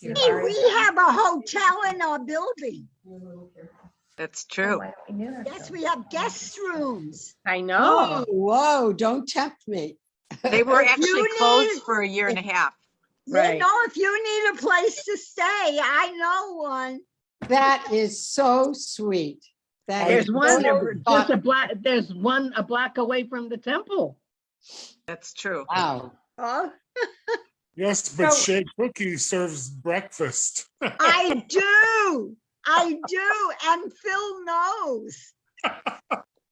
Hey, we have a hotel in our building. That's true. Yes, we have guest rooms. I know. Whoa, don't tempt me. They were If you actually closed need- for a year and a half. Right. You know, if you need a place to stay, I know one. That is so sweet. That There's is one, so just there's one a block away from the temple. That's true. wow. Oh, Yes, but So- Shea Cookie serves breakfast. I do. And Phil knows.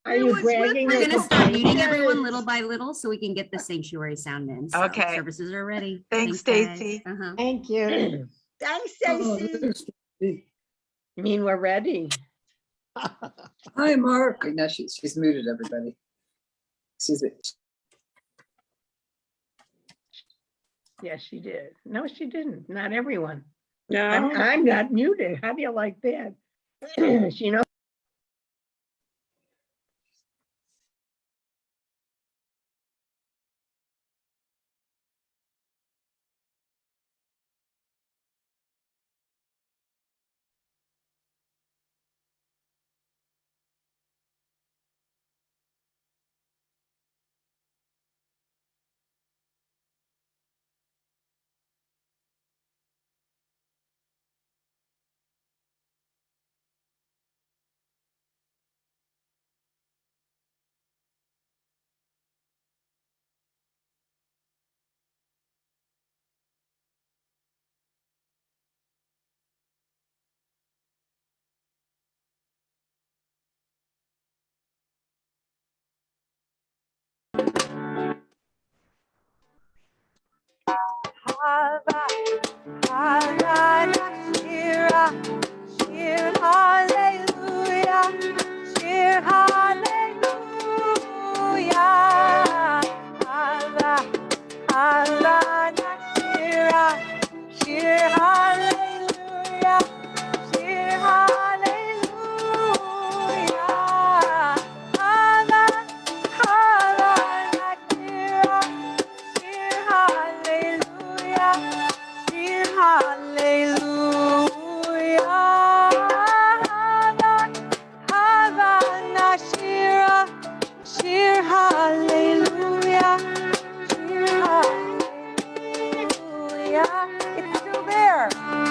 Are He you was with bragging? me. We're or gonna start complaining? muting everyone little by little so we can get the sanctuary sound in. So Okay. services are ready. Thanks, guys. Stacy. Thank you. Thanks, Oh, Stacy. You mean we're ready? Hi, Mark. No, she's muted everybody. She's Yes, she did. No, she didn't. Not everyone. No. I'm not muted. How do you like that? She knows.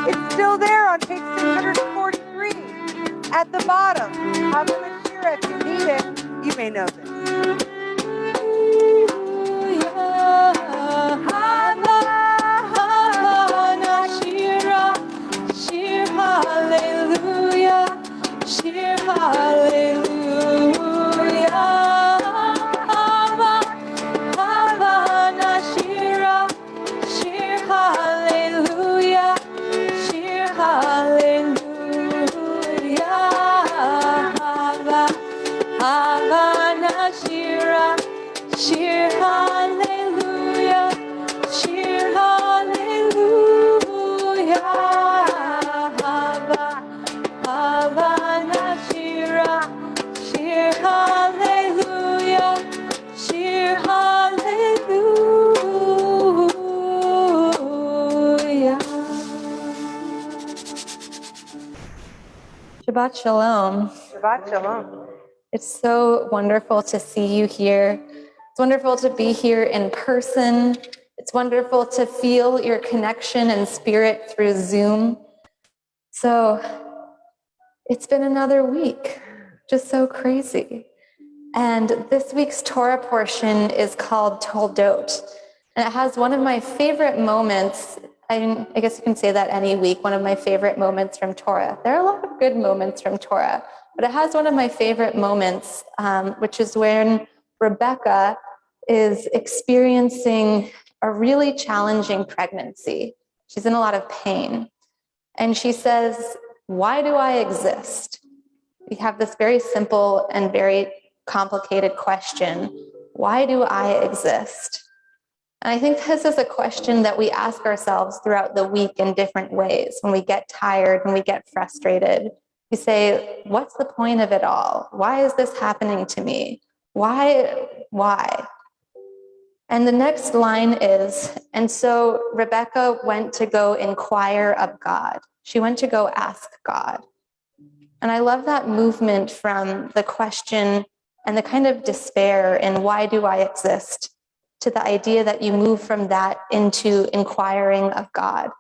It's still there on page 643 at the bottom. I'm going to share it. If you need it, you may know this. Shabbat Shalom. Shabbat Shalom. It's so wonderful to see you here. It's wonderful to be here in person. It's wonderful to feel your connection and spirit through Zoom. So it's been another week, just so crazy. And this week's Torah portion is called Toldot. And it has one of my favorite moments. I guess you can say that any week, one of my favorite moments from Torah. There are a lot of good moments from Torah, but it has one of my favorite moments, which is when Rebecca is experiencing a really challenging pregnancy. She's in a lot of pain. And she says, "Why do I exist?" We have this very simple and very complicated question. Why do I exist? And I think this is a question that we ask ourselves throughout the week in different ways. When we get tired, when we get frustrated, we say, what's the point of it all? Why is this happening to me? Why? And the next line is, and so Rebecca went to go inquire of God. She went to go ask God. And I love that movement from the question and the kind of despair in why do I exist, to the idea that you move from that into inquiring of God.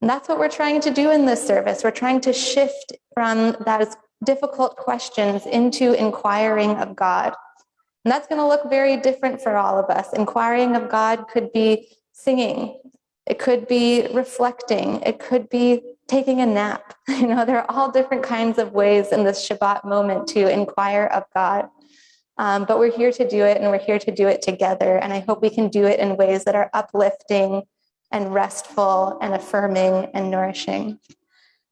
And that's what we're trying to do in this service. We're trying to shift from those difficult questions into inquiring of God. And that's going to look very different for all of us. Inquiring of God could be singing. It could be reflecting. It could be taking a nap. There are all different kinds of ways in this Shabbat moment to inquire of God. But we're here to do it, and we're here to do it together. And I hope we can do it in ways that are uplifting and restful and affirming and nourishing.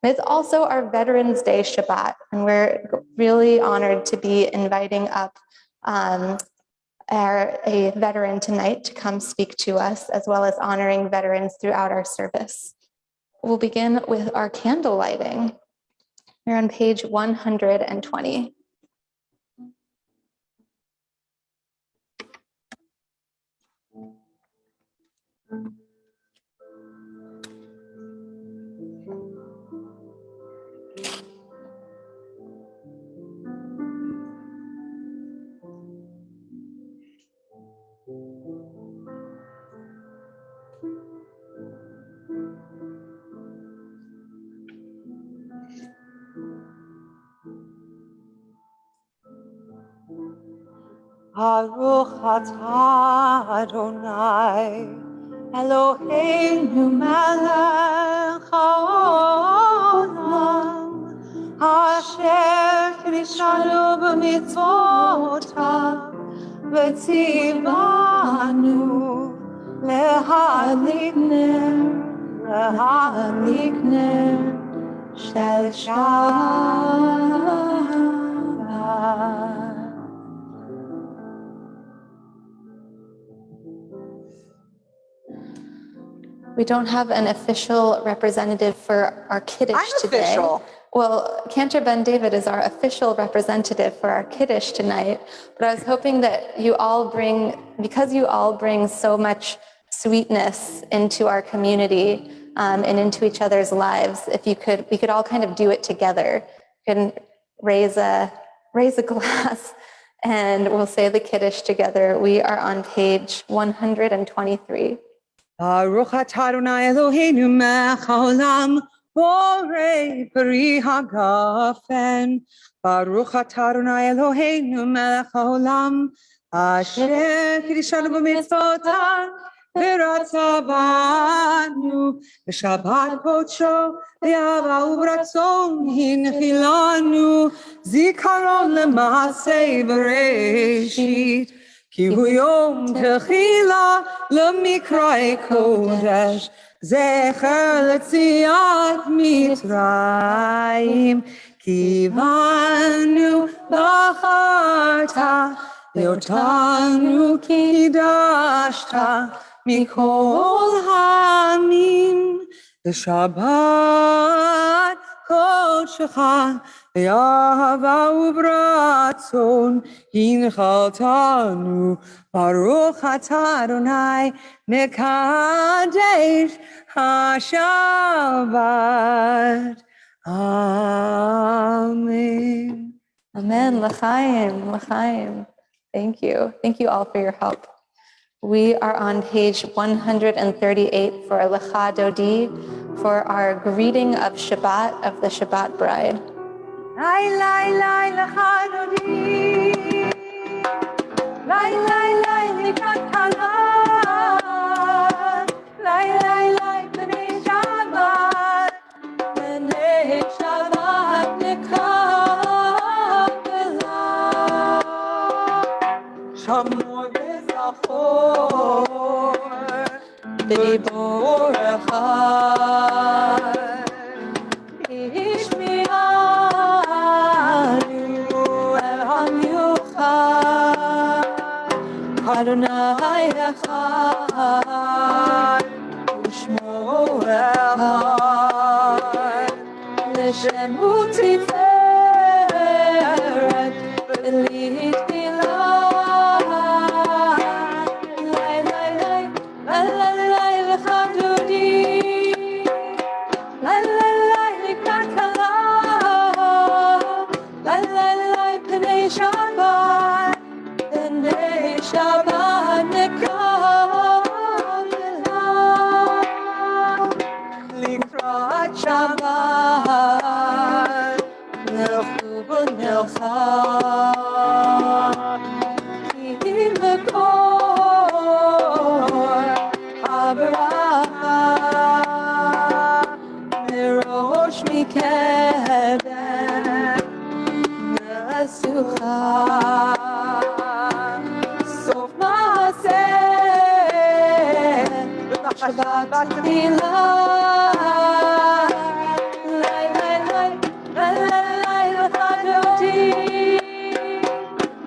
It's also our Veterans Day Shabbat, and we're really honored to be inviting up a veteran tonight to come speak to us, as well as honoring veterans throughout our service. We'll begin with our candle lighting. We're on page 120. Baruch atah Adonai Eloheinu melech haolam Asher krishanu b'mitzvotav v'tzivanu להדליק נר של שבת. We don't have an official representative for our Kiddush I'm today. official. Well, Cantor Ben David is our official representative for our Kiddush tonight, but I was hoping that because you all bring so much sweetness into our community and into each other's lives, we could all kind of do it together. We can raise a glass and we'll say the Kiddush together. We are on page 123. Baruch atah Adonai Eloheinu melech haolam borei peri hagafen. Baruch atah Adonai Eloheinu melech haolam asher kiddushanu b'mitzvotav v'ratzah banu b'shabbat kodsho v'yahava u'b'ratzon hinchilanu zikaron l'maaseh b'reishit. כי הוא יום תחילה למקראי קודש, זכר ליציאת מצרים. כי בנו בחרת, ואותנו קידשת מכל העמים, בשבת קודשך באהבה וברצון הנחלתנו. ברוך אתה אדוני מקדש השבת. Amen. Amen. L'chaim, l'chaim. Thank you. Thank you all for your help. We are on page 138 for Lecha Dodi, for our greeting of Shabbat, of the Shabbat bride. Lai lai lai lecha dodi, lai lai lai likrat kala, lai lai lai b'nei Shabbat, b'nei Shabbat nekabela, shamor v'zachor b'dibur echad. Adonai echad, u'shmo echad, l'shem hu tiferet, v'li tfilah, Shabbat, Nelchu b'nelcha, Ki l'kor habracha, Merosh miketz Nesucha, Sof Maaseh, Shabbat Tefillah, Lay, lay, lay, lay, lay, lay, L'chadoti,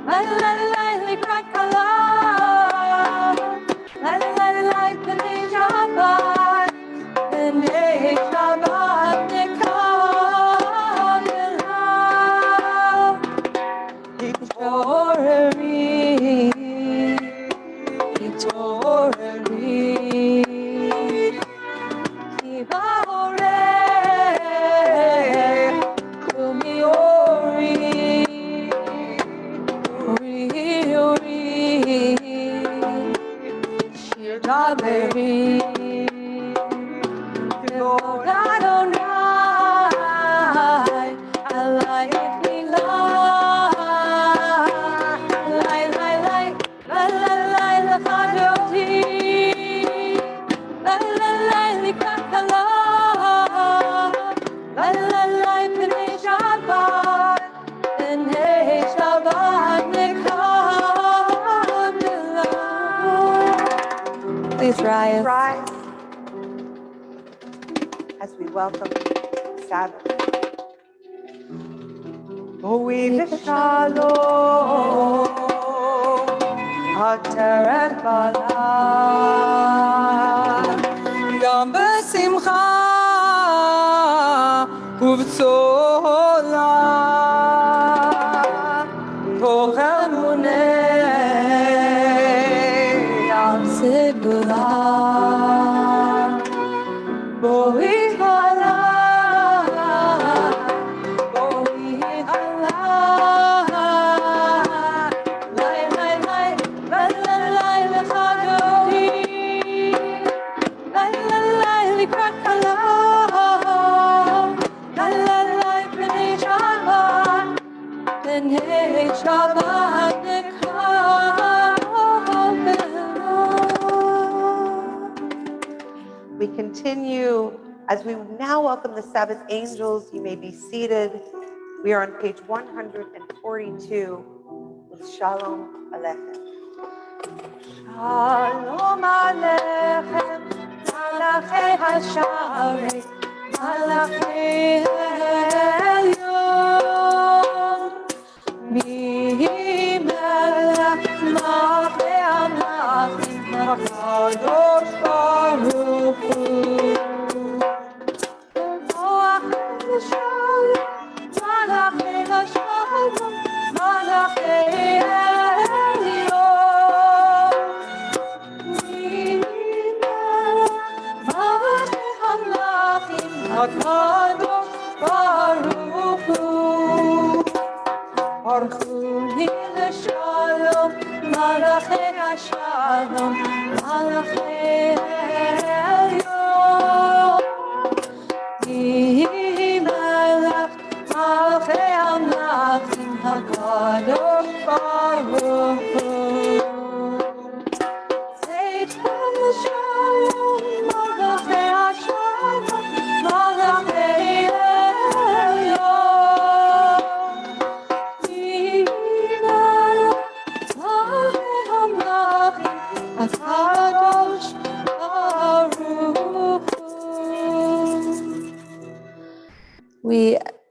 lay, lay, lay, Likrat Kala, lay, lay, lay, Pnei Shabbat, Pnei Shabbat Nekabelah, Hitoreri, Hitoreri, Ki ba'oreh, Kumi ori, Ori, ori, Shir daveri, Kivod Adonai, Alay Milah, Lay, lay, lay, lay, lay, lay, L'chadoti, lay, lay, lay, Likrat Kala, lay, lay, lay, Pnei Shabbat, Pnei Shabbat Nekabelah. Please rise. As we welcome Sabbath. Ovi v'shalom, ha'terech bala, Yom b'simcha, u'v'tzola, toch emunei, Yom segula, Bohi hala, Bohi hala, lay, lay, lay, lay, lay, lay, L'chadoti, lay, lay, lay, Likrat Kala, lay, lay, lay, Pnei Shabbat, Pnei Shabbat Nekabelah. We continue as we now welcome the Sabbath angels. You may be seated. We are on page 142 with Shalom Aleichem. Shalom Aleichem, Malachei Hasharet, Malachei Elyon, Melech Malachei Amlachim, HaKadosh Baruch Hu. HaKadosh Baruch Hu, Archuni l'shalom, Malachei HaShalom, Malachei Elyon, Melech Malachei Amlachim, HaKadosh Baruch Hu. Seitzvah l'shalom, Malachei HaShalom, Malachei Elyon, Melech Malachei Amlachim, HaKadosh Baruch Hu.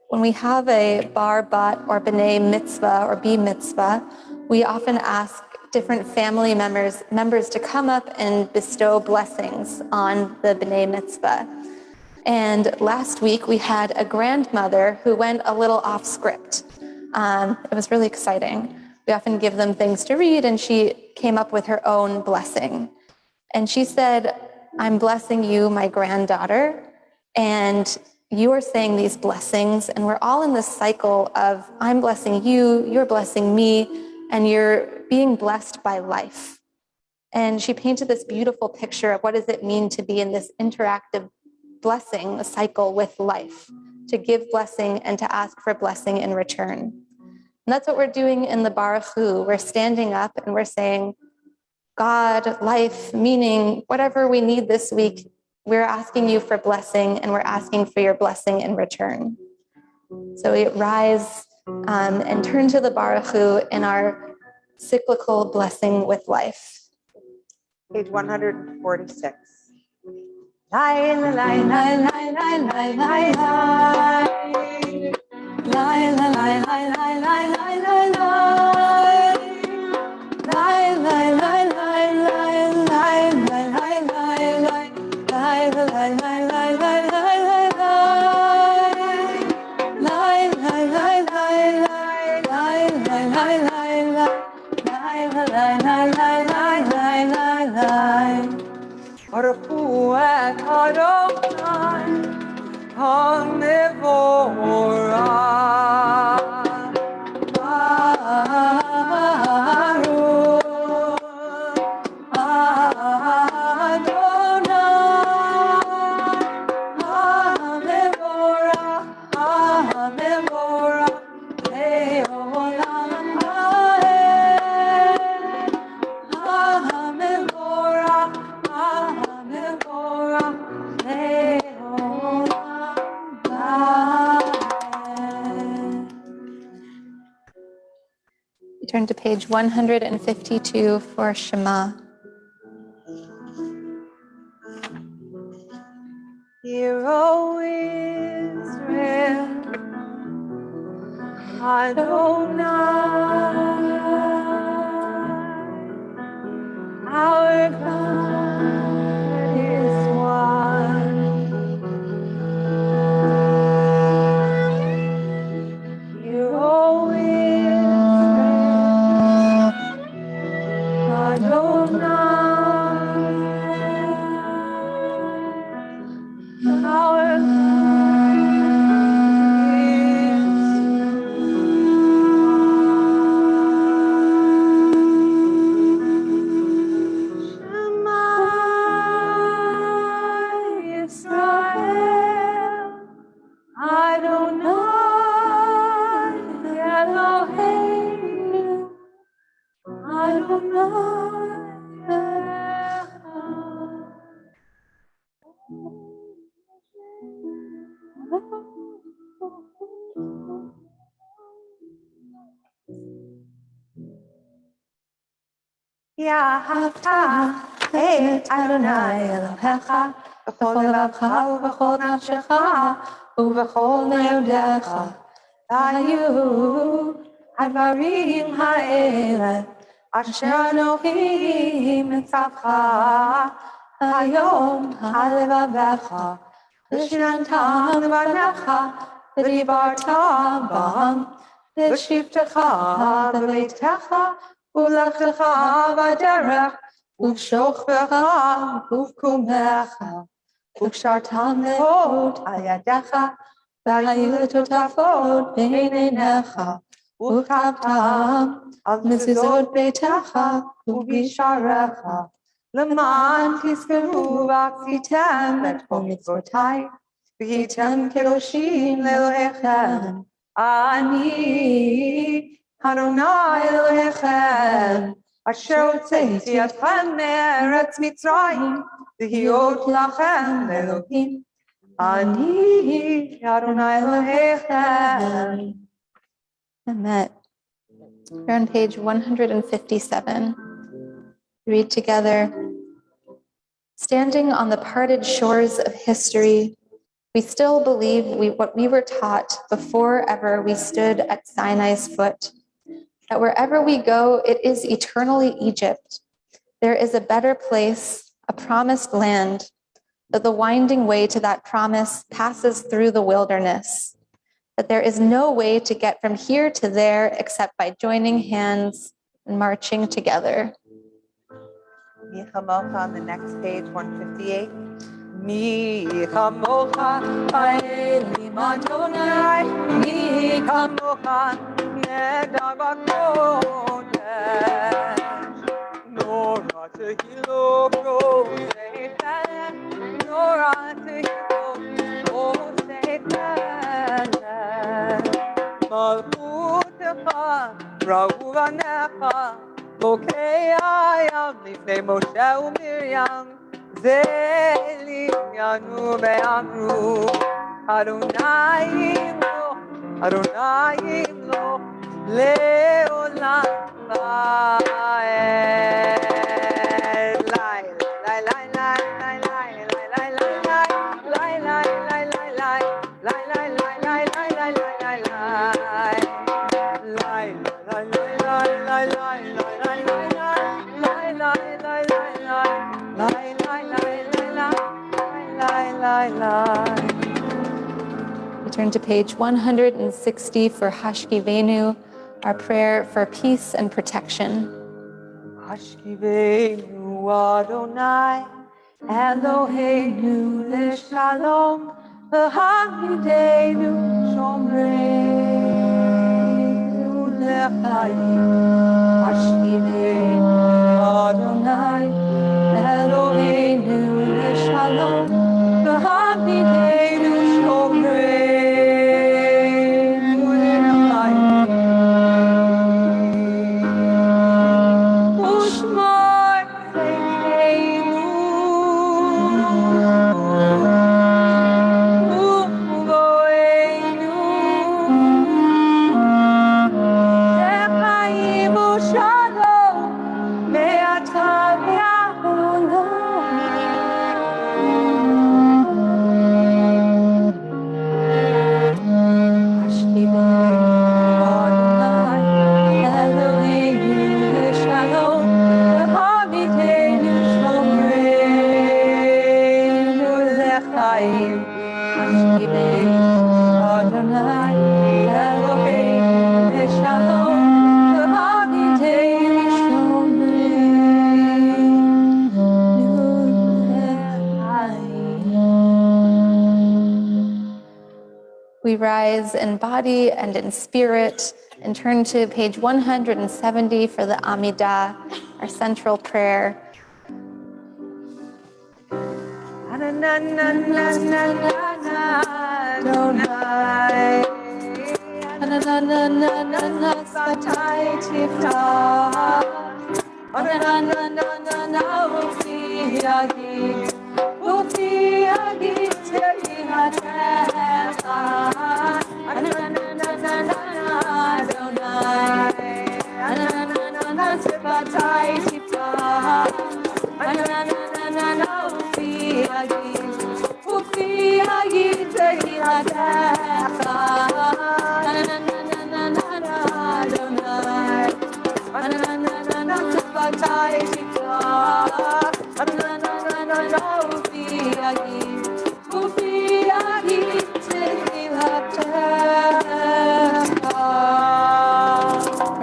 When we have a bar, bat, or b'nai mitzvah or b mitzvah, we often ask different family members to come up and bestow blessings on the b'nai mitzvah. And last week we had a grandmother who went a little off script. It was really exciting. We often give them things to read, and she came up with her own blessing. And she said, "I'm blessing you, my granddaughter, and you are saying these blessings, and we're all in this cycle of I'm blessing you, you're blessing me, and you're being blessed by life." And she painted this beautiful picture of what does it mean to be in this interactive blessing the cycle with life, to give blessing and to ask for blessing in return. And that's what we're doing in the Baruch Hu. We're standing up and we're saying, God, life, meaning, whatever we need this week, we're asking you for blessing and we're asking for your blessing in return. So we rise and turn to the Baruch Hu in our cyclical blessing with life. Page 146. Lai, lai, lai, lai, lai, lai, lai, lai, lai. Lai, lai, lai, lai, lai, lai, lai, lai, lai. Lai, lai, lai, lai, lai, lai, lai, lai, lai, lai. Lai, lai, lai, lai, lai, lai, lai, lai, lai. Lai, lai, lai, lai, lai, lai, lai, lai, lai, lai. Lai, lai, lai, lai, lai, lai, lai, lai. Baruch Hu et Adonai, HaMevorach. Baruch Adonai, HaMevorach, HaMevorach, Le'olam Ha'ed. HaMevorach, HaMevorach, Le'olam Ha'ed. We turn to page 152 for Shema. Hear, O Israel, Adonai, our God is one. Hear, O Israel, Adonai, our Israel, Adonai, Eloheinu, Adonai, ואהבת את אדוני אלוהיך בכל לבבך ובכל נפשך ובכל מאודיך. והיו הדברים האלה אשר אנוכי מצווך היום על לבבך, ושננתם לבניך ודיברת בם בשבתך בביתך ולכתך בדרך ובשוכבך ובקומך וקשרתם מאוד על ידיך והיו לטוטפות בין עיניך וכתבתם על מזוזות ביתך ובשעריך למען תזכרו ועשיתם את כל מצוותיי והייתם קדושים לאלוהיכם. אני אדוני אלוהיכם אשר הוצאתי אתכם מארץ מצרים להיות לכם לאלוהים. אני אדוני אלוהיכם. Amen. We're on page 157. Read together. Standing on the parted shores of history, we still believe what we were taught before ever we stood at Sinai's foot, that wherever we go, it is eternally Egypt. There is a better place, a promised land, that the winding way to that promise passes through the wilderness, that there is no way to get from here to there except by joining hands and marching together. Mi chamocha on the next page, 158. Mi chamocha ha'elim Adonai, mi chamocha nedar b'kodesh. Nora tehilo rosei pelech, nora tehilo ראו בניך, בוקע הים לפני משה ומרים, זה לעניינו ואמרו, אדוני ימלוך, אדוני ימלוך, לעולם We turn to page 160 for Hashkivenu, our prayer for peace and protection. Hashkivenu Adonai, Eloheinu leshalom, v'hamidenu shomreinu lechayim. Hashkivenu Adonai, Eloheinu leshalom, v'hamidenu shomreinu lechayim. Ushmar Sekeinu, Uvoeinu, Zechayim Ushalom, Me'ata v'Adolam. Hashkivenu Adonai, Eloheinu leshalom, v'hamidenu shomreinu lechayim. Hashkivenu Adonai, Eloheinu leshalom, v'hamidenu shomreinu lechayim. We rise in body and in spirit and turn to page 170 for the Amidah, our central prayer.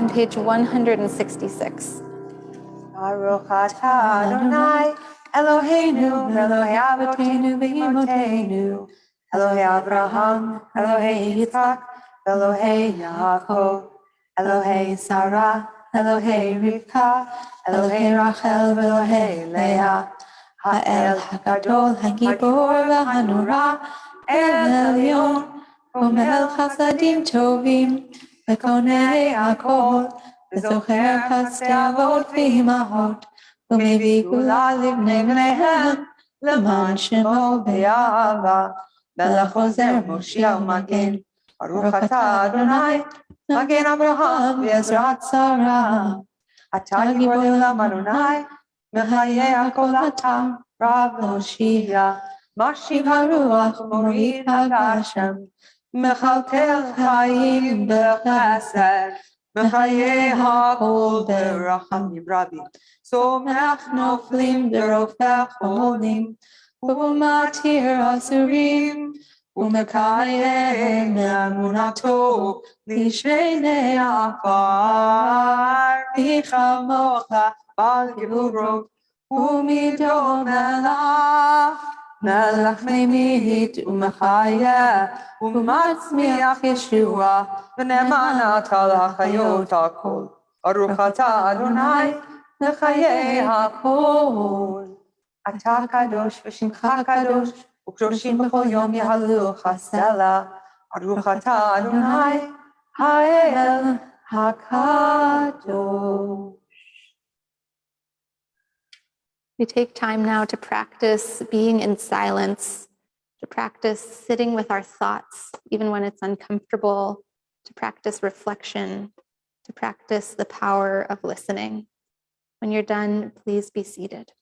On page 166. Baruch atah Adonai, Eloheinu, Elohei Avotenu v'Imotenu, Elohei Abraham, Elohei Yitzchak, Elohei Yaakov, Elohei Sarah, Elohei Rivka, Elohei Rachel, Elohei Leah, Ha'el HaGadol, HaGibor v'Hanura, El Elyon, Gomel Chasadim Tovim, V'konei Hakol, וזוכר חסדי אבות ואימהות, ומביא גאולה לבני בניהם, למען שמו באהבה, מלך עוזר מושיע ומגן, ברוך אתה אדוני, מגן אברהם ועזרת שרה. אתה גיבור עולם אדוני, מחיי הכל אתה, רב להושיע, משיב הרוח ומוריד הגשם, מחלקל חיים בחסד, בחיי הכל ברחמים רבים, סומך נופלים ורופא חולים, ומתיר אסורים, ומקיים אמונתו לשני עפר, מי כמוך בעל גבורות, ומידו מלך, מלך ממית ומחיה, ומצמיח ישועה, ונאמן אתה לחיות הכל. ברוך אתה אדוני לחיי הכל. אתה קדוש ושמך קדוש, וקדושים בכל יום יהללוך סלע. ברוך אתה אדוני האל HaKadosh. We take time now to practice being in silence, to practice sitting with our thoughts, even when it's uncomfortable, to practice reflection, to practice the power of listening. When you're done, please be seated.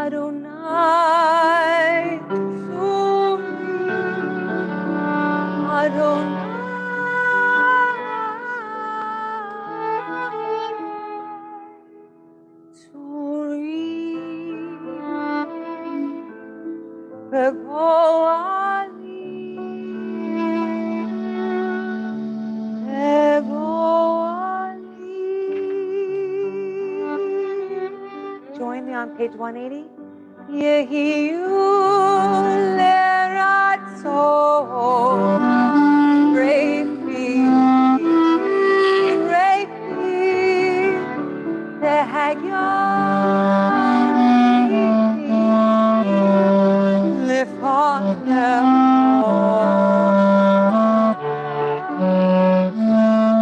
Adonai, join me on page 180. Yehiyu leratzo refi tehagyon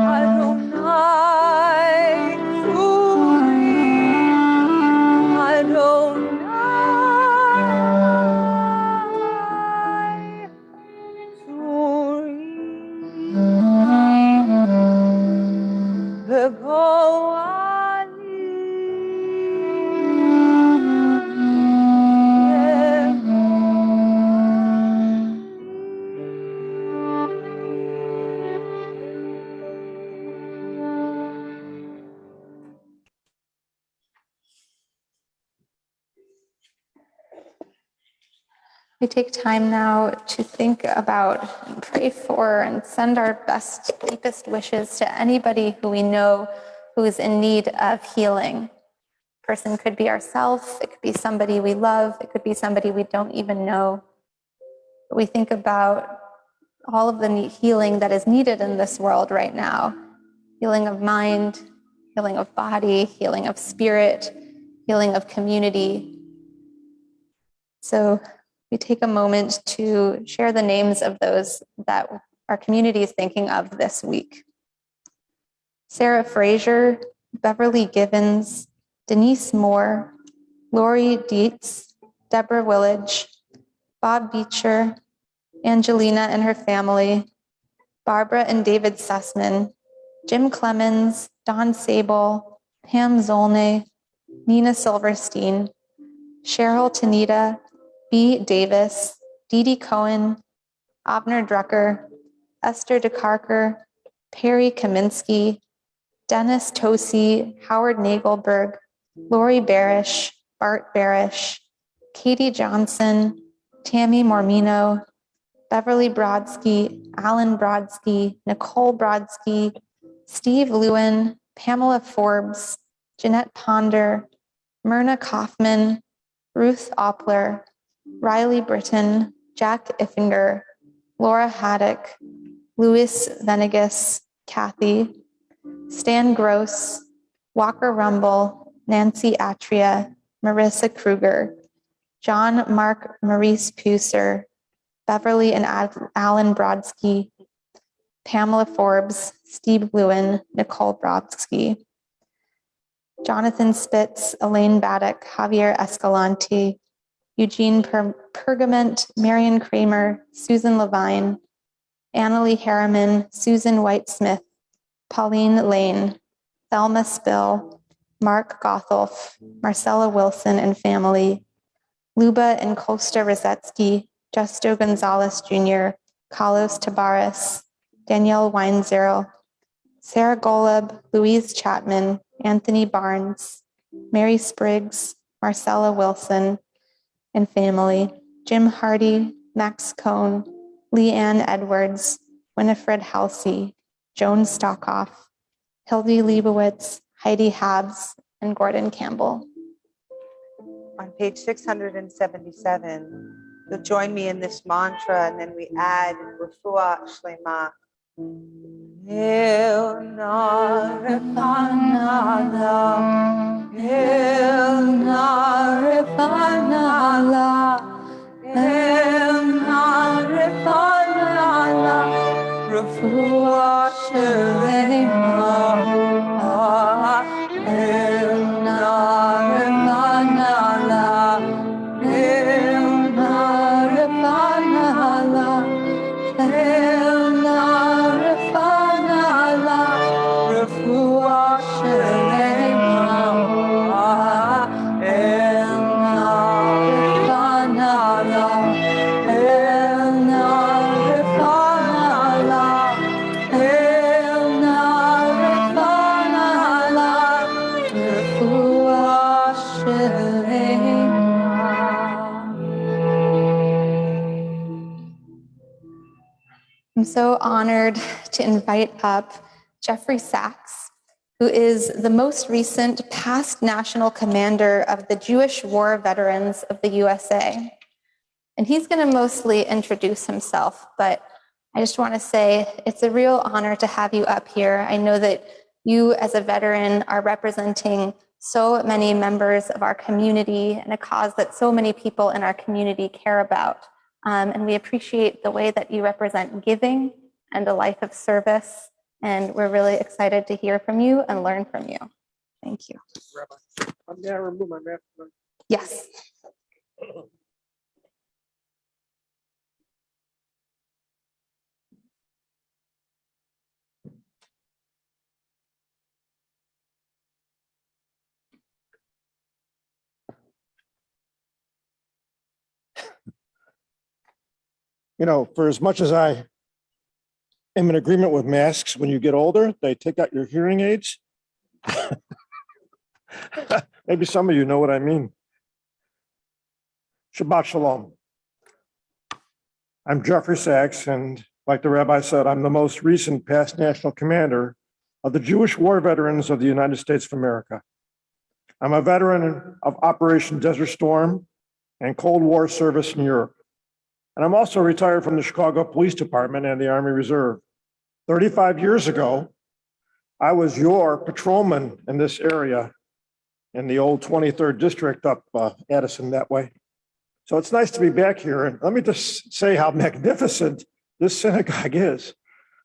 Adonai We take time now to think about and pray for and send our best, deepest wishes to anybody who we know who is in need of healing. Person could be ourselves, it could be somebody we love, it could be somebody we don't even know. But we think about all of the healing that is needed in this world right now. Healing of mind, healing of body, healing of spirit, healing of community. So we take a moment to share the names of those that our community is thinking of this week. Sarah Frazier, Beverly Givens, Denise Moore, Lori Dietz, Deborah Willage, Bob Beecher, Angelina and her family, Barbara and David Sussman, Jim Clemens, Don Sable, Pam Zolnay, Nina Silverstein, Cheryl Tanita, B. Davis, Dee Dee Cohen, Abner Drucker, Esther DeCarker, Perry Kaminsky, Dennis Tosi, Howard Nagelberg, Lori Barish, Bart Barish, Katie Johnson, Tammy Mormino, Beverly Brodsky, Alan Brodsky, Nicole Brodsky, Steve Lewin, Pamela Forbes, Jeanette Ponder, Myrna Kaufman, Ruth Oppler, Riley Britton, Jack Iffinger, Laura Haddock, Louis Venegas, Kathy, Stan Gross, Walker Rumble, Nancy Atria, Marissa Kruger, John Mark Maurice Puser, Beverly and Alan Brodsky, Pamela Forbes, Steve Lewin, Nicole Brodsky, Jonathan Spitz, Elaine Baddock, Javier Escalante, Eugene Pergament, Marion Kramer, Susan Levine, Annalie Harriman, Susan White-Smith, Pauline Lane, Thelma Spill, Mark Gotholf, Marcella Wilson and family, Luba and Costa Rosetsky, Justo Gonzalez Jr., Carlos Tabares, Danielle Weinzierl, Sarah Golub, Louise Chapman, Anthony Barnes, Mary Spriggs, Marcella Wilson and family, Jim Hardy, Max Cohn, Leanne Edwards, Winifred Halsey, Joan Stockhoff, Hildy Leibowitz, Heidi Habs, and Gordon Campbell. On page 677, you'll join me in this mantra, and then we add Refuah Shlema. El Narefanala, El Narefanala, El Narefanala, Refuah Shlema, El Narefanala, El Narefanala, El Narefanala, Refuah Shlema, El Narefanala, El Narefanala, El Narefanala, Refuah Shlema. I'm so honored to invite up Jeffrey Sachs, who is the most recent past national commander of the Jewish War Veterans of the USA. And he's going to mostly introduce himself, but I just want to say it's a real honor to have you up here. I know that you as a veteran are representing so many members of our community and a cause that so many people in our community care about. And we appreciate the way that you represent giving and a life of service. And we're really excited to hear from you and learn from you. Thank you. I'm gonna remove my mask. Yes. You know, for as much as I am in agreement with masks, when you get older, they take out your hearing aids. Maybe some of you know what I mean. Shabbat Shalom. I'm Jeffrey Sachs, and like the rabbi said, I'm the most recent past national commander of the Jewish War Veterans of the United States of America. I'm a veteran of Operation Desert Storm and Cold War service in Europe. And I'm also retired from the Chicago Police Department and the Army Reserve. 35 years ago, I was your patrolman in this area in the old 23rd District up Addison that way. So it's nice to be back here. And let me just say how magnificent this synagogue is.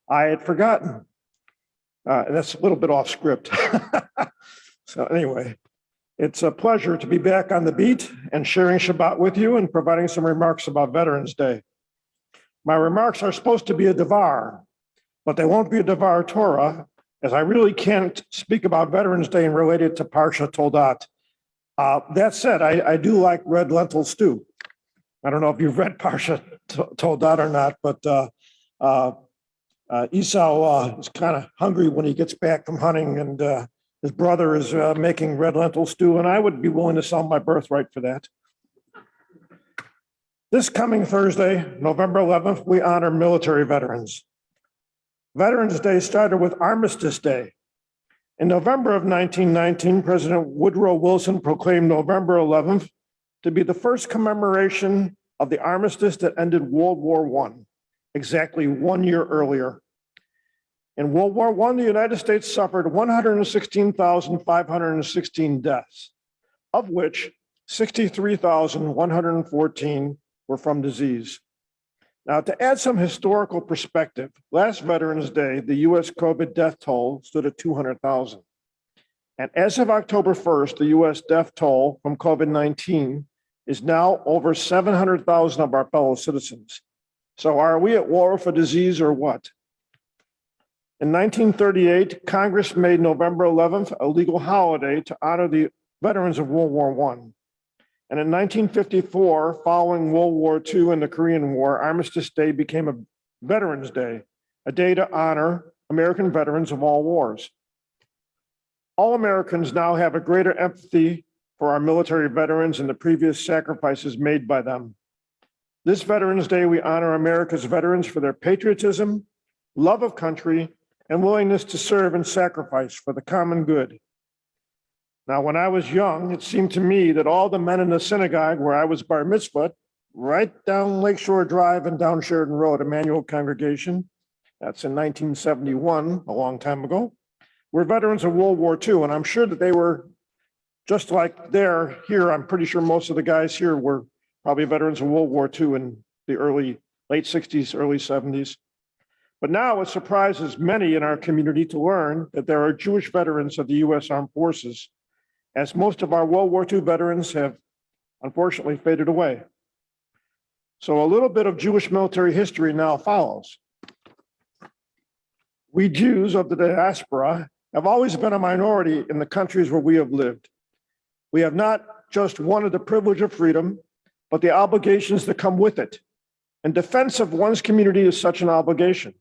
I had forgotten. And that's a little bit off script. So anyway, it's a pleasure to be back on the beat and sharing Shabbat with you and providing some remarks about Veterans Day. My remarks are supposed to be a devar, but they won't be a devar Torah, as I really can't speak about Veterans Day and relate it to Parsha Toldat. That said, I do like red lentil stew. I don't know if you've read Parsha Toldat or not, but Esau is kind of hungry when he gets back from hunting, and his brother is making red lentil stew, and I would be willing to sell my birthright for that. This coming Thursday, November 11th, we honor military veterans. Veterans Day started with Armistice Day, In November of 1919, President Woodrow Wilson proclaimed November 11th to be the first commemoration of the armistice that ended World War I, exactly 1 year earlier. In World War I, the United States suffered 116,516 deaths, of which 63,114 were from disease. Now, to add some historical perspective, last Veterans Day, the US COVID death toll stood at 200,000. And as of October 1st, the US death toll from COVID-19 is now over 700,000 of our fellow citizens. So are we at war with a disease or what? In 1938, Congress made November 11th a legal holiday to honor the veterans of World War I. And in 1954, following World War II and the Korean War, Armistice Day became a Veterans Day, a day to honor American veterans of all wars. All Americans now have a greater empathy for our military veterans and the previous sacrifices made by them. This Veterans Day, we honor America's veterans for their patriotism, love of country, and willingness to serve and sacrifice for the common good. Now, when I was young, it seemed to me that all the men in the synagogue where I was bar mitzvah, right down Lakeshore Drive and down Sheridan Road, Emmanuel congregation, that's in 1971, a long time ago, were veterans of World War II. And I'm sure that they were just like they're here. I'm pretty sure most of the guys here were probably veterans of World War II in the late 60s, early 70s. But now it surprises many in our community to learn that there are Jewish veterans of the US Armed Forces, as most of our World War II veterans have unfortunately faded away. So a little bit of Jewish military history now follows. We Jews of the diaspora have always been a minority in the countries where we have lived. We have not just wanted the privilege of freedom, but the obligations that come with it. And defense of one's community is such an obligation.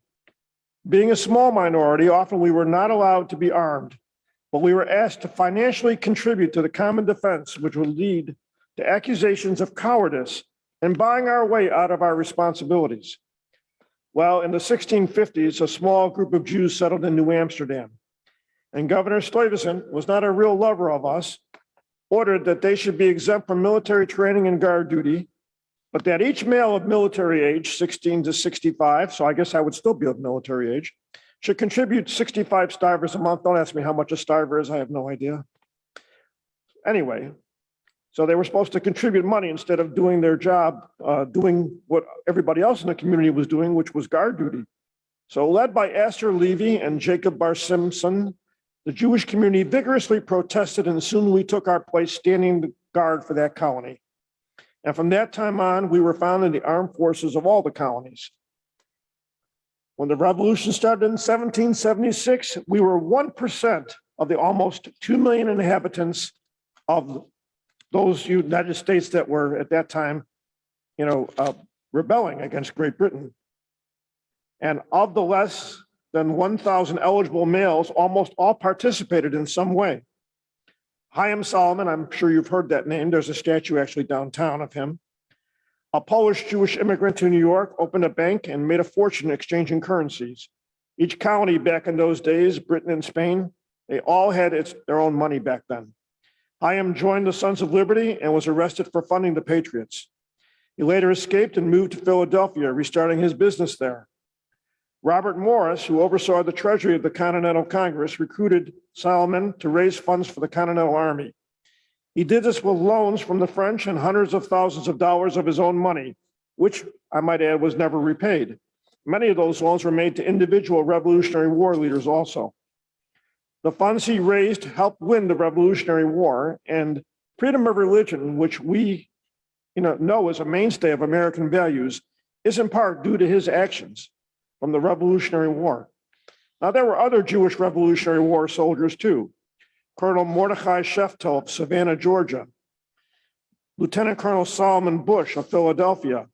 Being a small minority, often we were not allowed to be armed, but we were asked to financially contribute to the common defense, which would lead to accusations of cowardice and buying our way out of our responsibilities. Well, in the 1650s, a small group of Jews settled in New Amsterdam, and Governor Stuyvesant was not a real lover of us, ordered that they should be exempt from military training and guard duty, but that each male of military age, 16 to 65, so I guess I would still be of military age, should contribute 65 stivers a month. Don't ask me how much a stiver is, I have no idea. Anyway, so they were supposed to contribute money instead of doing their job, doing what everybody else in the community was doing, which was guard duty. So led by Astor Levy and Jacob Bar Simpson, the Jewish community vigorously protested, and soon we took our place standing guard for that colony. And from that time on, we were found in the armed forces of all the colonies. When the revolution started in 1776, we were 1% of the almost 2 million inhabitants of those United States that were at that time, rebelling against Great Britain. And of the less than 1,000 eligible males, almost all participated in some way. Chaim Solomon, I'm sure you've heard that name. There's a statue actually downtown of him. A Polish Jewish immigrant to New York opened a bank and made a fortune exchanging currencies. Each colony back in those days, Britain and Spain, they all had their own money back then. Chaim joined the Sons of Liberty and was arrested for funding the Patriots. He later escaped and moved to Philadelphia, restarting his business there. Robert Morris, who oversaw the treasury of the Continental Congress, recruited Solomon to raise funds for the Continental Army. He did this with loans from the French and hundreds of thousands of dollars of his own money, which I might add was never repaid. Many of those loans were made to individual Revolutionary War leaders also. The funds he raised helped win the Revolutionary War, and freedom of religion, which we know is a mainstay of American values, is in part due to his actions from the Revolutionary War. Now, there were other Jewish Revolutionary War soldiers too. Colonel Mordecai Sheftel of Savannah, Georgia, Lieutenant Colonel Solomon Bush of Philadelphia,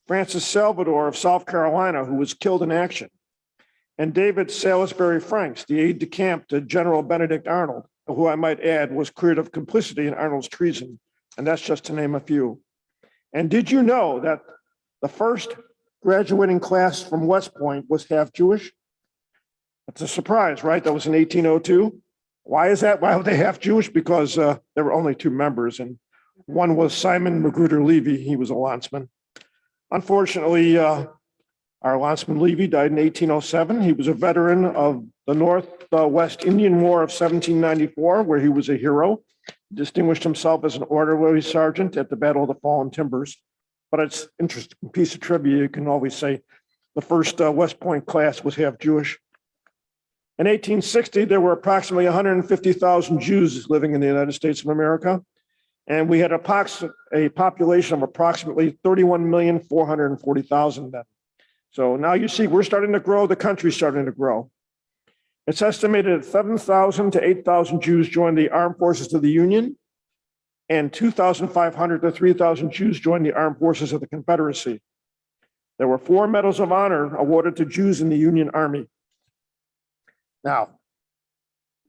Francis Salvador of South Carolina, who was killed in action, and David Salisbury Franks, the aide-de-camp to General Benedict Arnold, who I might add was cleared of complicity in Arnold's treason, and that's just to name a few. And did you know that the first graduating class from West Point was half Jewish? That's a surprise, right? That was in 1802. Why is that? Why were they half Jewish? Because there were only two members, and one was Simon Magruder Levy. He was a landsman. Unfortunately, our landsman Levy died in 1807. He was a veteran of the Northwest Indian War of 1794, where he was a hero. Distinguished himself as an orderly sergeant at the Battle of the Fallen Timbers. But it's an interesting piece of trivia. You can always say the first West Point class was half Jewish. In 1860, there were approximately 150,000 Jews living in the United States of America. And we had a population of approximately 31,440,000 then. So now you see we're starting to grow, the country's starting to grow. It's estimated that 7,000 to 8,000 Jews joined the armed forces of the Union, and 2,500 to 3,000 Jews joined the armed forces of the Confederacy. There were 4 medals of honor awarded to Jews in the Union Army. Now,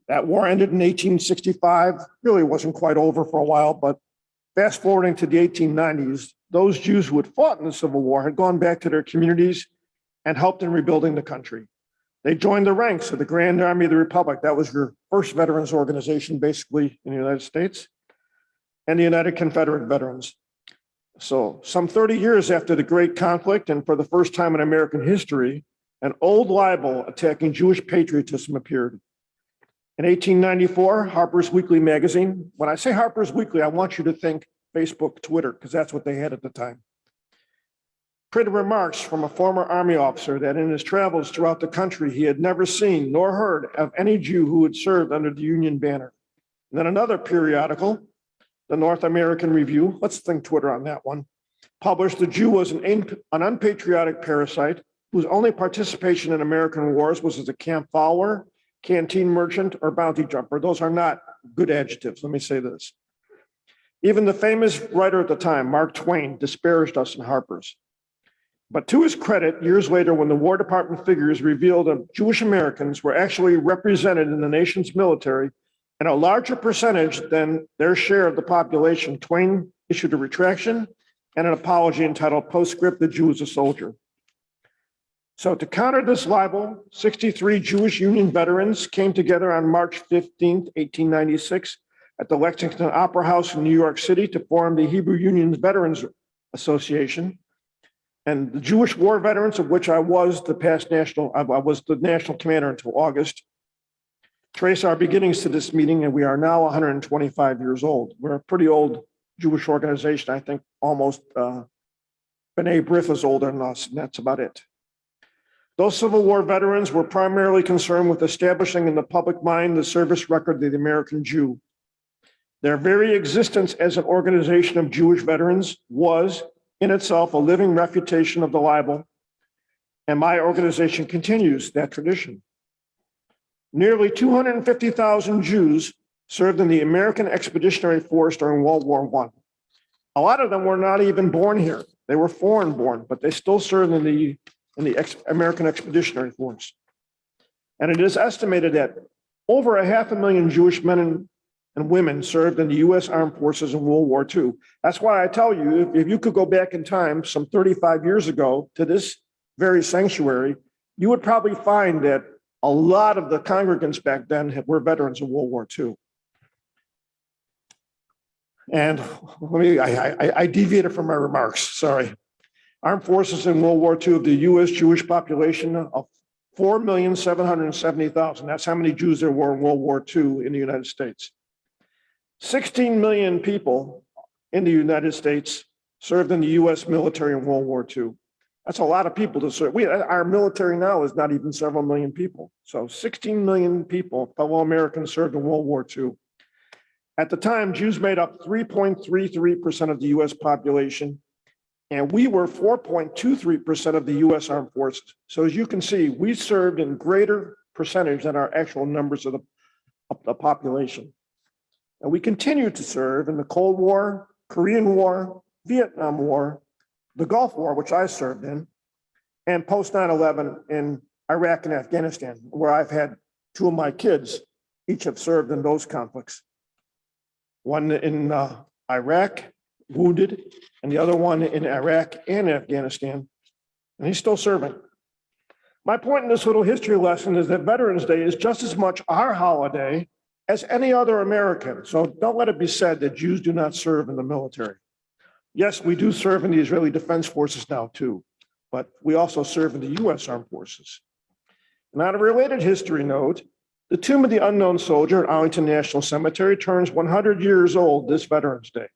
that war ended in 1865, really wasn't quite over for a while, but fast forwarding to the 1890s, those Jews who had fought in the Civil War had gone back to their communities and helped in rebuilding the country. They joined the ranks of the Grand Army of the Republic. That was your first veterans organization, basically, in the United States, and the United Confederate Veterans. So some 30 years after the Great Conflict, and for the first time in American history, an old libel attacking Jewish patriotism appeared. In 1894, Harper's Weekly magazine, when I say Harper's Weekly, I want you to think Facebook, Twitter, because that's what they had at the time, printed remarks from a former Army officer that in his travels throughout the country, he had never seen nor heard of any Jew who had served under the Union banner. And then another periodical, the North American Review, let's think Twitter on that one, published the Jew was an unpatriotic parasite whose only participation in American wars was as a camp follower, canteen merchant, or bounty jumper. Those are not good adjectives, let me say this. Even the famous writer at the time, Mark Twain, disparaged us in Harper's. But to his credit, years later, when the War Department figures revealed that Jewish Americans were actually represented in the nation's military and a larger percentage than their share of the population, Twain issued a retraction and an apology entitled Postscript, the Jew is a Soldier. So to counter this libel, 63 Jewish Union veterans came together on March 15th, 1896 at the Lexington Opera House in New York City to form the Hebrew Union's Veterans Association. And the Jewish war veterans, of which I was the national commander until August, trace our beginnings to this meeting, and we are now 125 years old. We're a pretty old Jewish organization. I think almost B'nai B'rith is older than us, and that's about it. Those Civil War veterans were primarily concerned with establishing in the public mind the service record of the American Jew. Their very existence as an organization of Jewish veterans was in itself a living refutation of the libel, and my organization continues that tradition. Nearly 250,000 Jews served in the American Expeditionary Force during World War I. A lot of them were not even born here. They were foreign born, but they still served in the American Expeditionary Force. And it is estimated that over 500,000 Jewish men and women served in the U.S. Armed Forces in World War II. That's why I tell you, if you could go back in time some 35 years ago to this very sanctuary, you would probably find that a lot of the congregants back then were veterans of World War II. And I deviated from my remarks, sorry. Armed forces in World War II of the U.S. Jewish population of 4,770,000. That's how many Jews there were in World War II in the United States. 16 million people in the United States served in the U.S. military in World War II. That's a lot of people to serve. Our military now is not even several million people. So 16 million people, fellow Americans, served in World War II. At the time, Jews made up 3.33% of the U.S. population, and we were 4.23% of the U.S. Armed Forces. So as you can see, we served in greater percentage than our actual numbers of the population. And we continue to serve in the Cold War, Korean War, Vietnam War, the Gulf War, which I served in, and post 9/11 in Iraq and Afghanistan, where I've had 2 of my kids, each have served in those conflicts. One in Iraq, wounded, and the other one in Iraq and Afghanistan, and he's still serving. My point in this little history lesson is that Veterans Day is just as much our holiday as any other American. So don't let it be said that Jews do not serve in the military. Yes, we do serve in the Israeli Defense Forces now too, but we also serve in the US Armed Forces. And on a related history note, the Tomb of the Unknown Soldier at Arlington National Cemetery turns 100 years old this Veterans Day.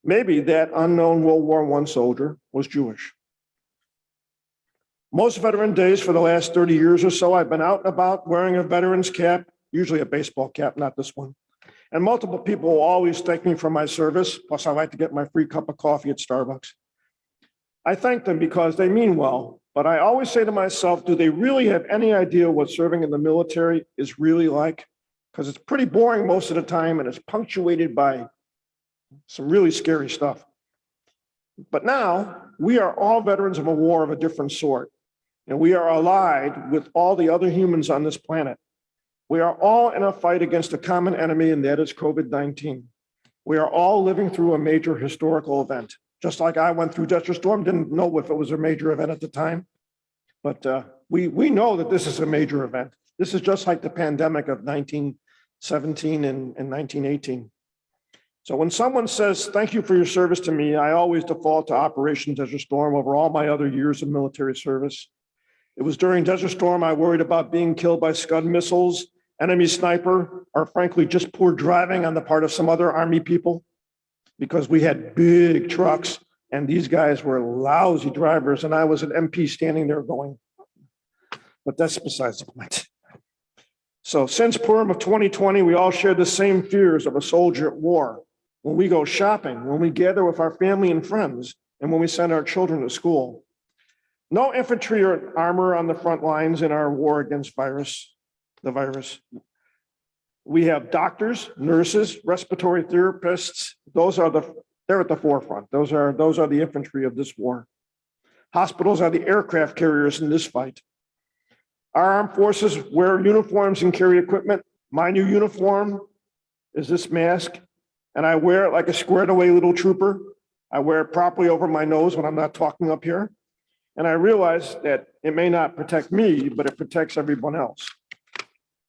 Maybe that unknown World War I soldier was Jewish. Most Veteran Days for the last 30 years or so, I've been out and about wearing a veteran's cap, usually a baseball cap, not this one. And multiple people will always thank me for my service. Plus, I like to get my free cup of coffee at Starbucks. I thank them because they mean well, but I always say to myself, do they really have any idea what serving in the military is really like? Because it's pretty boring most of the time and it's punctuated by some really scary stuff. But now we are all veterans of a war of a different sort, and we are allied with all the other humans on this planet. We are all in a fight against a common enemy, and that is COVID-19. We are all living through a major historical event. Just like I went through Desert Storm, didn't know if it was a major event at the time, but we know that this is a major event. This is just like the pandemic of 1917 and 1918. So when someone says, thank you for your service to me, I always default to Operation Desert Storm over all my other years of military service. It was during Desert Storm I worried about being killed by Scud missiles, enemy sniper, or frankly, just poor driving on the part of some other Army people, because we had big trucks and these guys were lousy drivers, and I was an MP standing there going, but that's besides the point. So since Purim of 2020, we all share the same fears of a soldier at war. When we go shopping, when we gather with our family and friends, and when we send our children to school. No infantry or armor on the front lines in our war against the virus. We have doctors, nurses, respiratory therapists. They're at the forefront. Those are the infantry of this war. Hospitals are the aircraft carriers in this fight. Our armed forces wear uniforms and carry equipment. My new uniform is this mask, and I wear it like a squared away little trooper. I wear it properly over my nose when I'm not talking up here. And I realize that it may not protect me, but it protects everyone else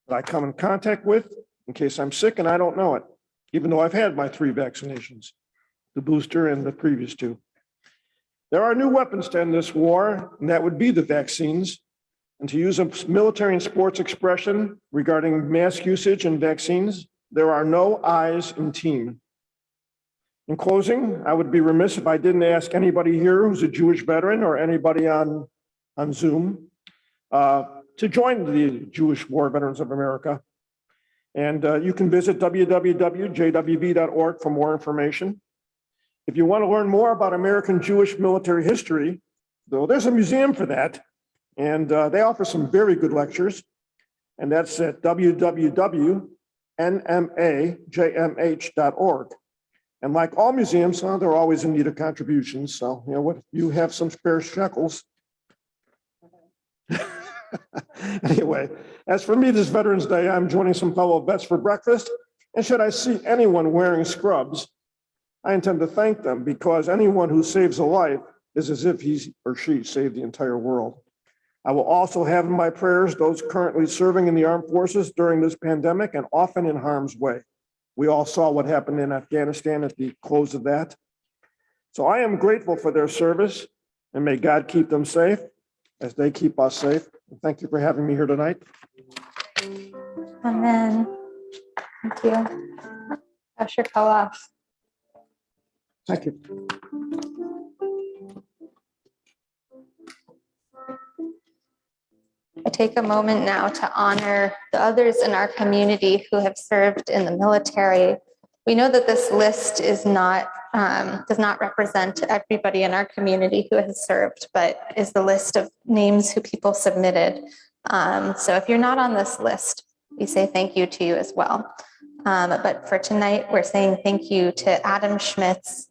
that I come in contact with in case I'm sick and I don't know it, even though I've had my 3 vaccinations, the booster and the previous 2. There are new weapons to end this war, and that would be the vaccines. And to use a military and sports expression regarding mask usage and vaccines, there are no I's in team. In closing, I would be remiss if I didn't ask anybody here who's a Jewish veteran or anybody on Zoom to join the Jewish War Veterans of America. And you can visit www.jwv.org for more information. If you want to learn more about American Jewish military history, though, there's a museum for that. And they offer some very good lectures. And that's at www.nmajmh.org. And like all museums, they're always in need of contributions. So, what you have some spare shekels. Anyway, as for me this Veterans Day, I'm joining some fellow vets for breakfast. And should I see anyone wearing scrubs, I intend to thank them, because anyone who saves a life is as if he or she saved the entire world. I will also have in my prayers those currently serving in the armed forces during this pandemic and often in harm's way. We all saw what happened in Afghanistan at the close of that. So I am grateful for their service, and may God keep them safe as they keep us safe. Thank you for having me here tonight. Amen. Thank you. Usher Kawaf. Thank you. I take a moment now to honor the others in our community who have served in the military. We know that this list is not does not represent everybody in our community who has served, but is the list of names who people submitted. So if you're not on this list, we say thank you to you as well. But for tonight, we're saying thank you to Adam Schmitz,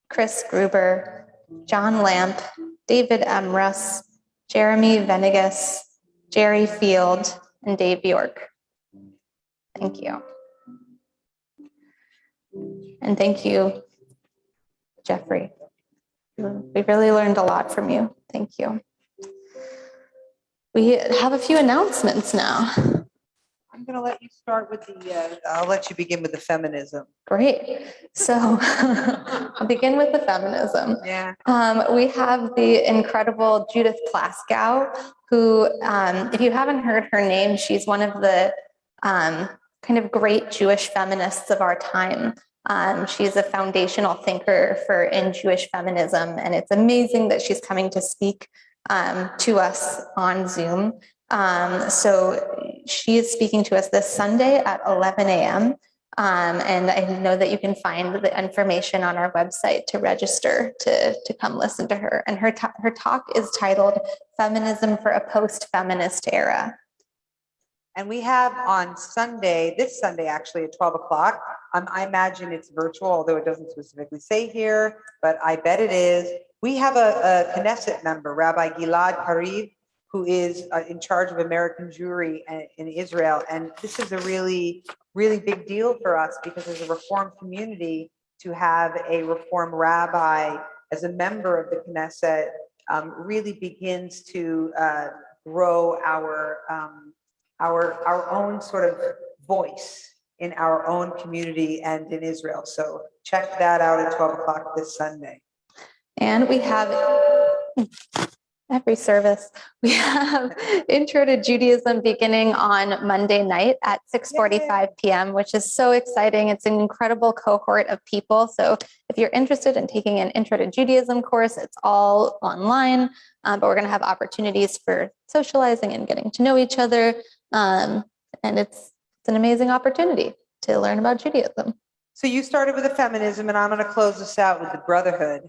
Chris Gruber, John Lamp, David M. Russ, Jeremy Venegas, Jerry Field, and Dave York. Thank you. And thank you, Jeffrey. We really learned a lot from you. Thank you. We have a few announcements now. I'm going to let you start with I'll let you begin with the feminism. Great. So I'll begin with the feminism. Yeah. We have the incredible Judith Plaskow, who, if you haven't heard her name, she's one of the kind of great Jewish feminists of our time. She's a foundational thinker in Jewish feminism, and it's amazing that she's coming to speak to us on Zoom. So she is speaking to us this Sunday at 11 a.m. And I know that you can find the information on our website to register to come listen to her. And her talk is titled Feminism for a Post-Feminist Era. And we have on Sunday, this Sunday actually at 12 o'clock, I imagine it's virtual, although it doesn't specifically say here, but I bet it is. We have a Knesset member, Rabbi Gilad Kariv, who is in charge of American Jewry in Israel. And this is a really, really big deal for us because as a Reform community, to have a Reform rabbi as a member of the Knesset really begins to grow our own sort of voice in our own community and in Israel. So check that out at 12 o'clock this Sunday. And we have every service. We have Intro to Judaism beginning on Monday night at 6:45 p.m., which is so exciting. It's an incredible cohort of people. So if you're interested in taking an Intro to Judaism course, it's all online, but we're going to have opportunities for socializing and getting to know each other. And it's an amazing opportunity to learn about Judaism. So you started with the feminism, and I'm going to close this out with the brotherhood.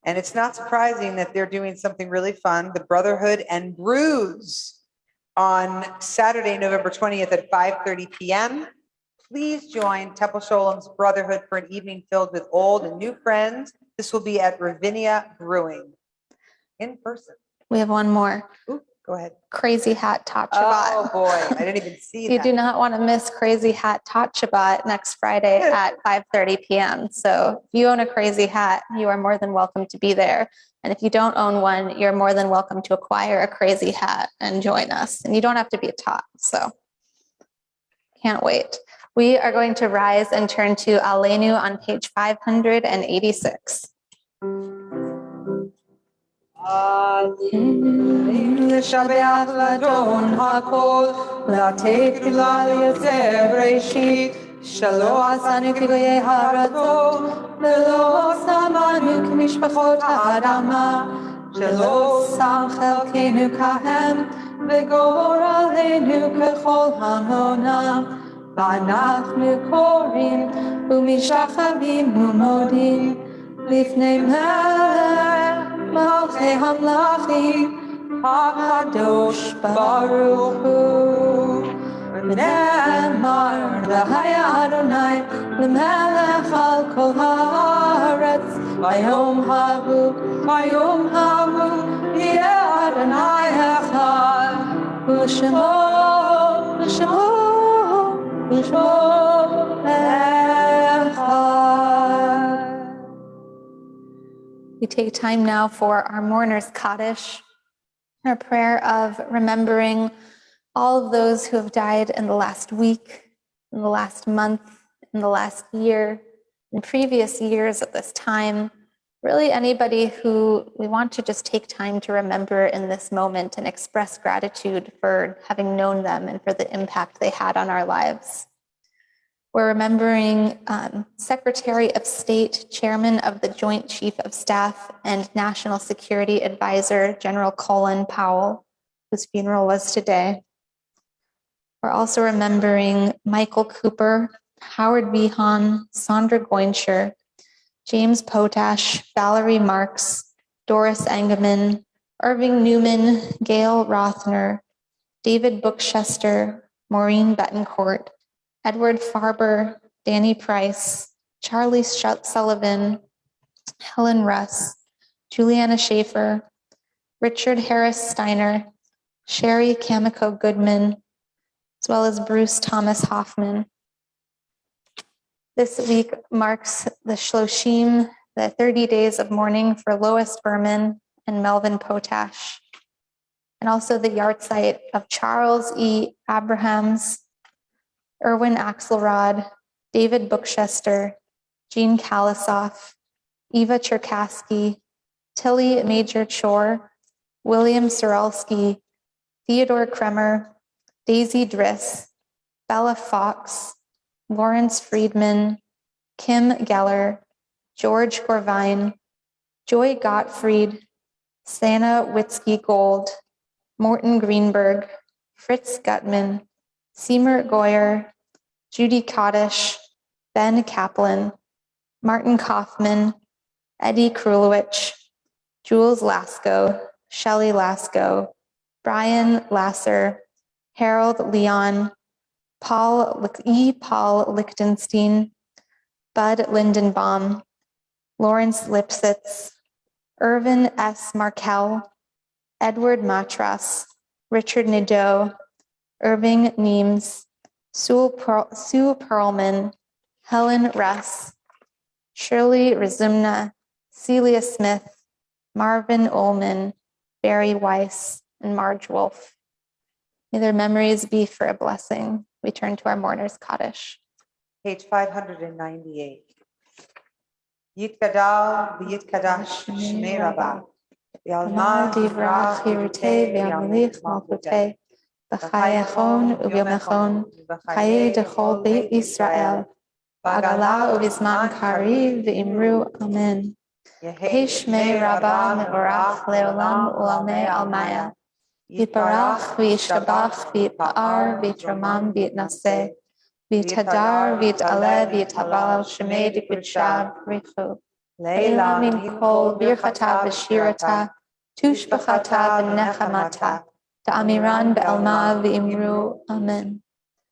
And it's not surprising that they're doing something really fun, the Brotherhood and Brews, on Saturday, November 20th at 5:30 p.m. Please join Temple Sholom's Brotherhood for an evening filled with old and new friends. This will be at Ravinia Brewing in person. We have one more. Ooh, go ahead. Crazy Hat Tot Shabbat. Oh boy, I didn't even see that. You do not want to miss Crazy Hat Tot Shabbat next Friday at 5:30 p.m. So if you own a crazy hat, you are more than welcome to be there. And if you don't own one, you're more than welcome to acquire a crazy hat and join us. And you don't have to be a tot. So can't wait. We are going to rise and turn to Aleinu on page 586. לשבח לדון הכל, לתת תפילה ליוצא בראשית, שלא עשנו כגויי הרצון, ולא שמנו כמשפחות האדמה, שלא שם חלקנו כהם, וגבור עלינו ככל המונם, ואנחנו קוראים ומשתחווים ומודים לפני מלך מלכי המלכים הקדוש ברוך הוא. ונאמר והיה אדוני למלך על כל הארץ, ביום ההוא יהיה אדוני אחד, ושמו אחד. We take time now for our mourners Kaddish, our prayer of remembering all of those who have died in the last week, in the last month, in the last year, in previous years at this time. Really anybody who we want to just take time to remember in this moment and express gratitude for having known them and for the impact they had on our lives. We're remembering Secretary of State, Chairman of the Joint Chief of Staff, and National Security Advisor, General Colin Powell, whose funeral was today. We're also remembering Michael Cooper, Howard Behan, Sandra Goincher, James Potash, Valerie Marks, Doris Engeman, Irving Newman, Gail Rothner, David Bookchester, Maureen Betancourt, Edward Farber, Danny Price, Charlie Sullivan, Helen Russ, Juliana Schaefer, Richard Harris Steiner, Sherry Kamiko Goodman, as well as Bruce Thomas Hoffman. This week marks the Shloshim, the 30 days of mourning for Lois Berman and Melvin Potash, and also the yahrzeit of Charles E. Abrahams, Erwin Axelrod, David Bookchester, Jean Kalisoff, Eva Cherkasky, Tilly Major Chor, William Sorelsky, Theodore Kremer, Daisy Driss, Bella Fox, Lawrence Friedman, Kim Geller, George Gorvine, Joy Gottfried, Sana Witzke Gold, Morton Greenberg, Fritz Gutman, Seymour Goyer, Judy Kaddish, Ben Kaplan, Martin Kaufman, Eddie Krulowich, Jules Lasko, Shelley Lasko, Brian Lasser, Harold Leon, Paul Lichtenstein, Bud Lindenbaum, Lawrence Lipsitz, Irvin S. Markel, Edward Matras, Richard Nadeau, Irving Neems, Sue Perlman, Helen Russ, Shirley Razumna, Celia Smith, Marvin Ullman, Barry Weiss, and Marge Wolfe. May their memories be for a blessing. We turn to our mourner's Kaddish. Page 598. Yitkadal v'yitkadash shmei Rabbah. Amar divrach hirutei v'yamelich malchutei. B'chayechon u'byomechon. B'chaye dechol beit Yisrael. B'agala u'bizman kariv v'imru amen. Yehi shmei Rabbah me'orach le'olam u'lamei almaya. Yitbarach v'yishtabach v'yitpa'ar v'yitromam v'yitnaseh. V'yitadar v'yit'aleh v'yithabal shemei dikudshav richu. Leila min kol birchata v'shirata, tushbachata v'nechamata, ta'amiran be'alma v'imru, amen.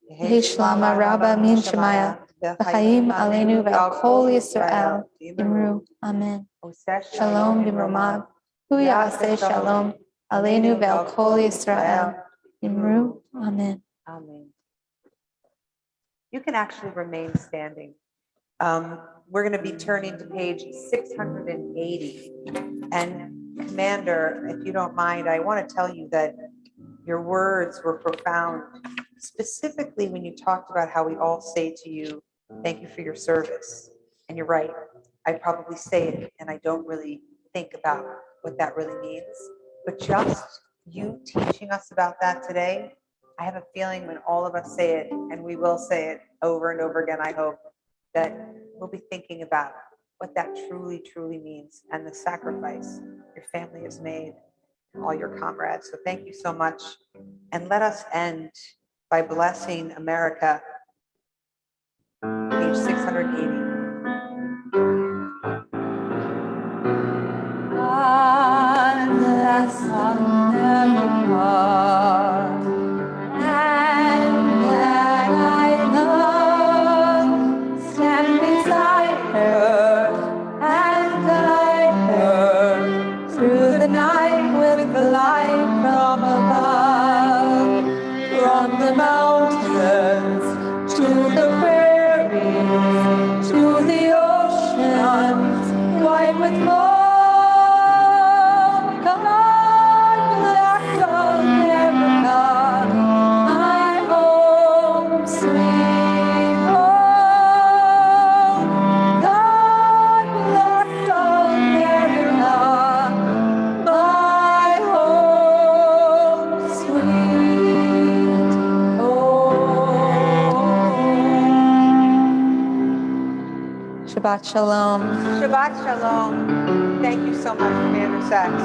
Yehi shlama rabba min shemaya, v'chaim aleinu ve'al kol Yisrael, imru, amen. Shalom b'mromav, hu ya'aseh shalom, aleinu ve'al kol Yisrael, imru, amen. Amen. You can actually remain standing. We're going to be turning to page 680. And Commander, if you don't mind, I want to tell you that your words were profound, specifically when you talked about how we all say to you, thank you for your service. And you're right. I probably say it and I don't really think about what that really means. But just you teaching us about that today, I have a feeling when all of us say it, and we will say it over and over again, I hope, that we'll be thinking about what that truly, truly means and the sacrifice your family has made and all your comrades. So thank you so much. And let us end by blessing America. Page 680. God bless America, and that I love, stand beside her and guide her through the night with the light from above, from the mountains to the prairies, to the oceans, white with gold. Shabbat shalom. Shabbat shalom. Thank you so much, Commander Sachs.